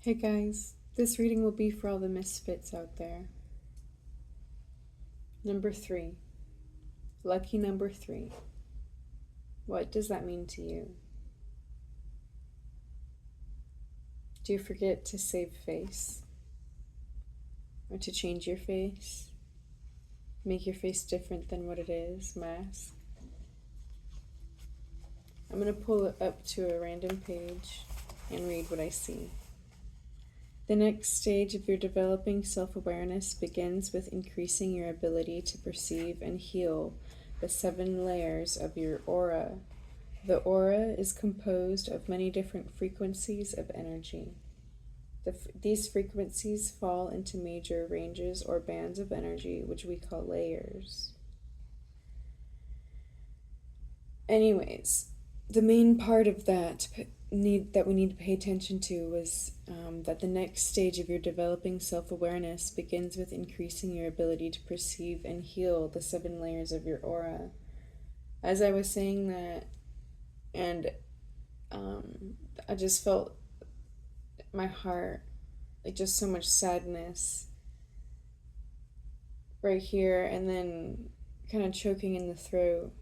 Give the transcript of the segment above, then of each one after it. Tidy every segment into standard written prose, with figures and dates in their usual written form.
Hey guys, this reading will be for all the misfits out there. Number 3. Lucky number 3. What does that mean to you? Do you forget to save face? Or to change your face? Make your face different than what it is? Mask? I'm going to pull it up to a random page and read what I see. The next stage of your developing self-awareness begins with increasing your ability to perceive and heal the 7 layers of your aura. The aura is composed of many different frequencies of energy. These frequencies fall into major ranges or bands of energy, which we call layers. Anyways, the main part of that we need to pay attention to was that the next stage of your developing self-awareness begins with increasing your ability to perceive and heal the 7 layers of your aura. As I was saying that, and I just felt my heart, like just so much sadness right here, and then kind of choking in the throat.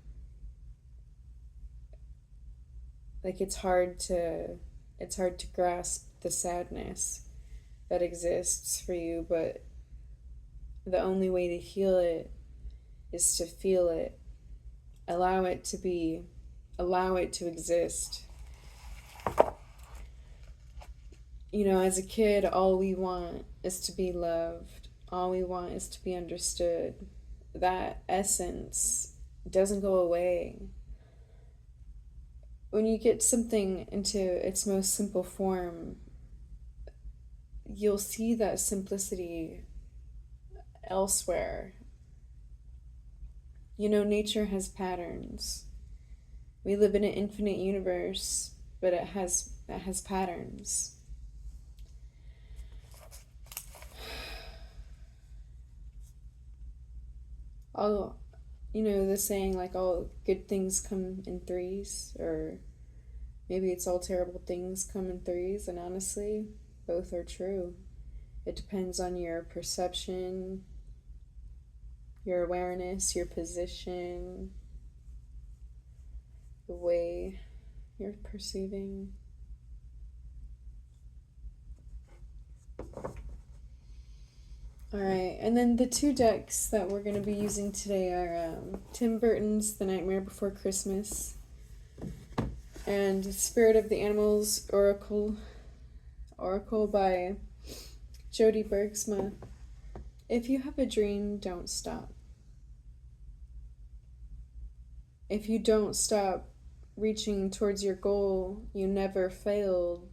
Like it's hard to grasp the sadness that exists for you, but the only way to heal it is to feel it, allow it to exist. You know, as a kid, all we want is to be loved. All we want is to be understood. That essence doesn't go away. When you get something into its most simple form, you'll see that simplicity elsewhere. You know, nature has patterns. We live in an infinite universe, but it has patterns. The saying, like, all good things come in threes, or maybe it's all terrible things come in threes, and honestly, both are true. It depends on your perception, your awareness, your position, the way you're perceiving. Alright, and then the 2 decks that we're going to be using today are Tim Burton's The Nightmare Before Christmas and Spirit of the Animals Oracle by Jody Bergsma. If you have a dream, don't stop. If you don't stop reaching towards your goal, you never failed.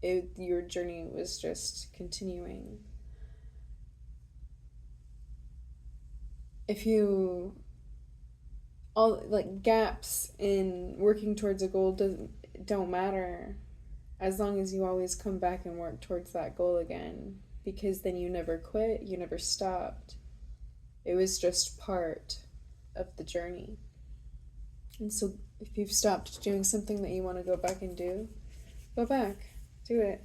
Your journey was just continuing. If you gaps in working towards a goal don't matter, as long as you always come back and work towards that goal again, because then you never quit, you never stopped. It was just part of the journey. And so if you've stopped doing something that you want to go back and do, go back, do it.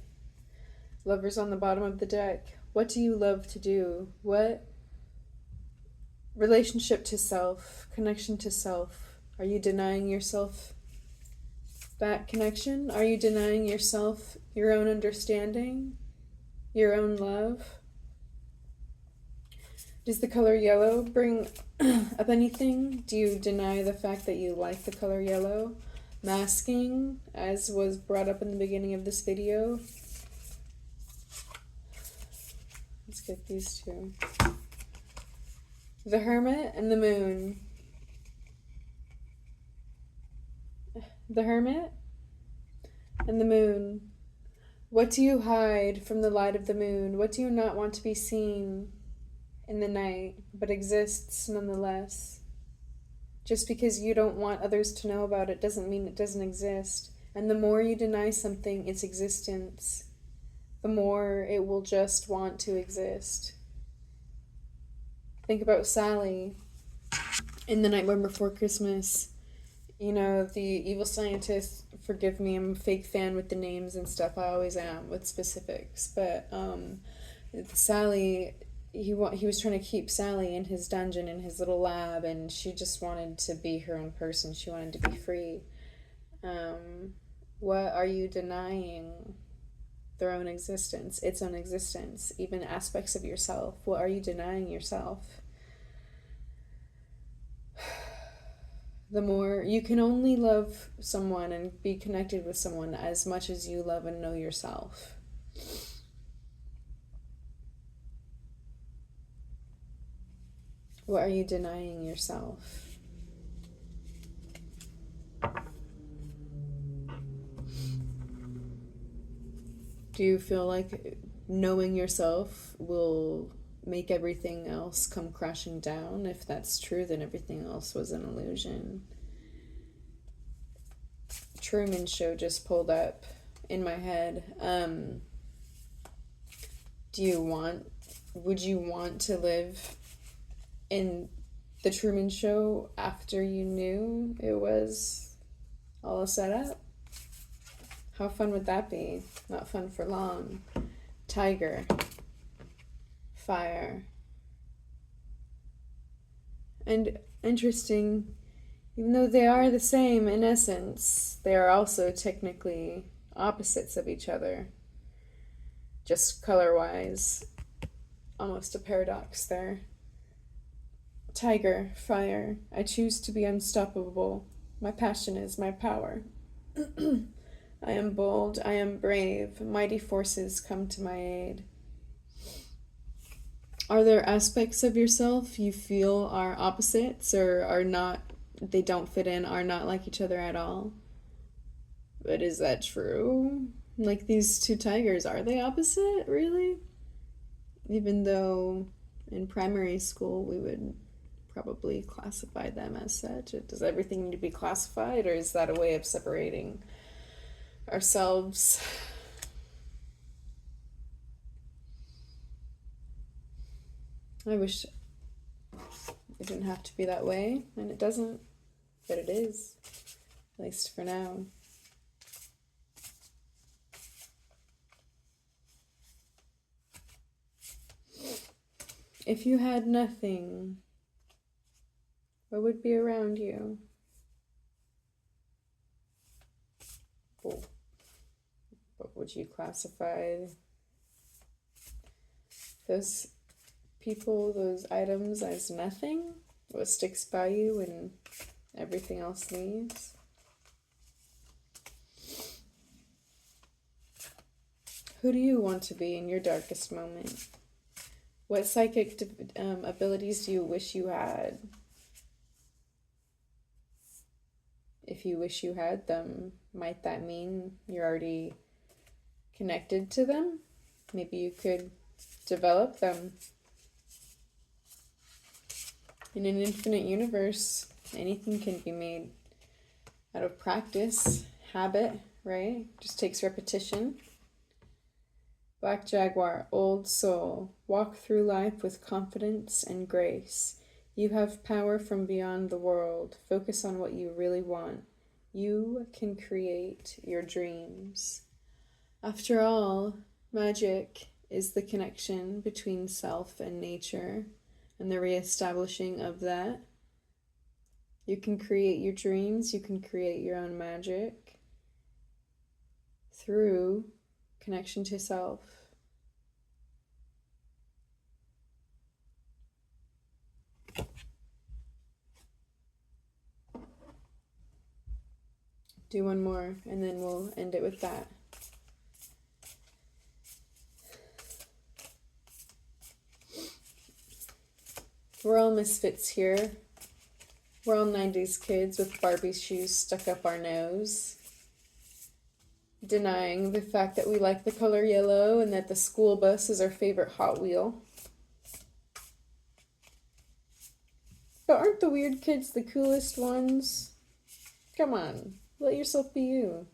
Lover's on the bottom of the deck. What do you love to do? What relationship to self, connection to self? Are you denying yourself that connection? Are you denying yourself your own understanding, your own love? Does the color yellow bring up anything? Do you deny the fact that you like the color yellow? Masking, as was brought up in the beginning of this video. Let's get these 2. The Hermit and the Moon. The Hermit and the Moon. What do you hide from the light of the moon? What do you not want to be seen in the night, but exists nonetheless? Just because you don't want others to know about it doesn't mean it doesn't exist. And the more you deny something its existence, the more it will just want to exist. Think about Sally in The Nightmare Before Christmas. You know, the evil scientist, forgive me, I'm a fake fan with the names and stuff. I always am with specifics. But Sally, he was trying to keep Sally in his dungeon, in his little lab, and she just wanted to be her own person. She wanted to be free. What are you denying? Their own existence, its own existence, even aspects of yourself. What are you denying yourself? The more you can only love someone and be connected with someone as much as you love and know yourself. What are you denying yourself? Do you feel like knowing yourself will make everything else come crashing down? If that's true, then everything else was an illusion. Truman Show just pulled up in my head. Would you want to live in the Truman Show after you knew it was all set up? How fun would that be? Not fun for long. Tiger. Fire. And interesting, even though they are the same in essence, they are also technically opposites of each other. Just color-wise. Almost a paradox there. Tiger, fire. I choose to be unstoppable. My passion is my power. I am bold, I am brave. Mighty forces come to my aid. Are there aspects of yourself you feel are opposites or are not, they don't fit in, are not like each other at all? But is that true? Like these two tigers, are they opposite, really? Even though in primary school we would probably classify them as such. Does everything need to be classified, or is that a way of separating ourselves? I wish it didn't have to be that way, and it doesn't, but it is, at least for now. If you had nothing, what would be around you? Well, what would you classify those people, those items as nothing? What sticks by you when everything else leaves? Who do you want to be in your darkest moment? What psychic abilities do you wish you had? If you wish you had them, might that mean you're already connected to them? Maybe you could develop them. In an infinite universe, anything can be made out of practice, habit, right? Just takes repetition. Black Jaguar, old soul, walk through life with confidence and grace. You have power from beyond the world. Focus on what you really want. You can create your dreams. After all, magic is the connection between self and nature and the reestablishing of that. You can create your dreams. You can create your own magic through connection to self. Do one more and then we'll end it with that. We're all misfits here. We're all 90s kids with Barbie shoes stuck up our nose, denying the fact that we like the color yellow and that the school bus is our favorite Hot Wheel. But aren't the weird kids the coolest ones? Come on, let yourself be you.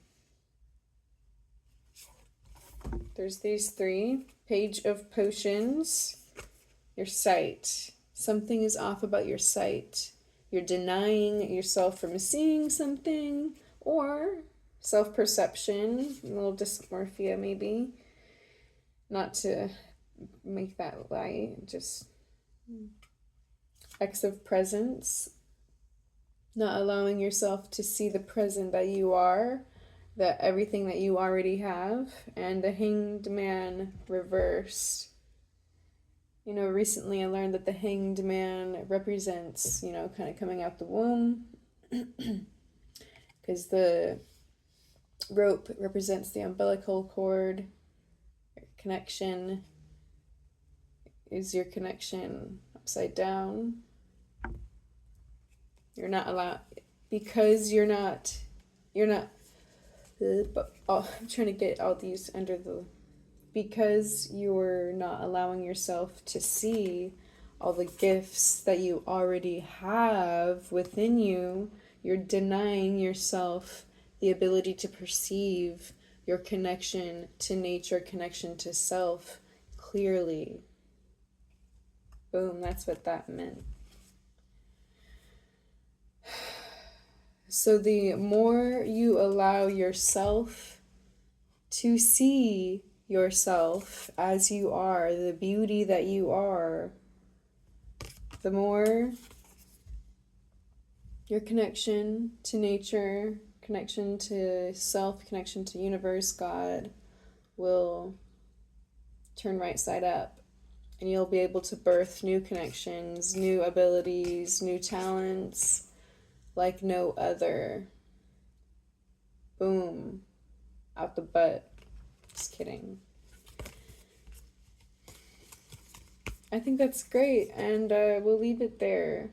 There's these 3. Page of Potions. Your sight. Something is off about your sight. you're denying yourself from seeing something, or self-perception, a little dysmorphia maybe. Not to make that light, just X of presence, not allowing yourself to see the present that you are, that everything that you already have, and the Hanged Man reversed. You know, recently I learned that the Hanged Man represents, you know, kind of coming out the womb, because the rope represents the umbilical cord. Connection is your connection upside down. You're not allowed, because you're not, but I'm trying to get all these under the, because you're not allowing yourself to see all the gifts that you already have within you, you're denying yourself the ability to perceive your connection to nature, connection to self clearly. Boom, that's what that meant. So the more you allow yourself to see yourself as you are, the beauty that you are, the more your connection to nature, connection to self, connection to universe, God, will turn right side up. And you'll be able to birth new connections, new abilities, new talents like no other. Boom. Out the butt. Just kidding. I think that's great, and we'll leave it there.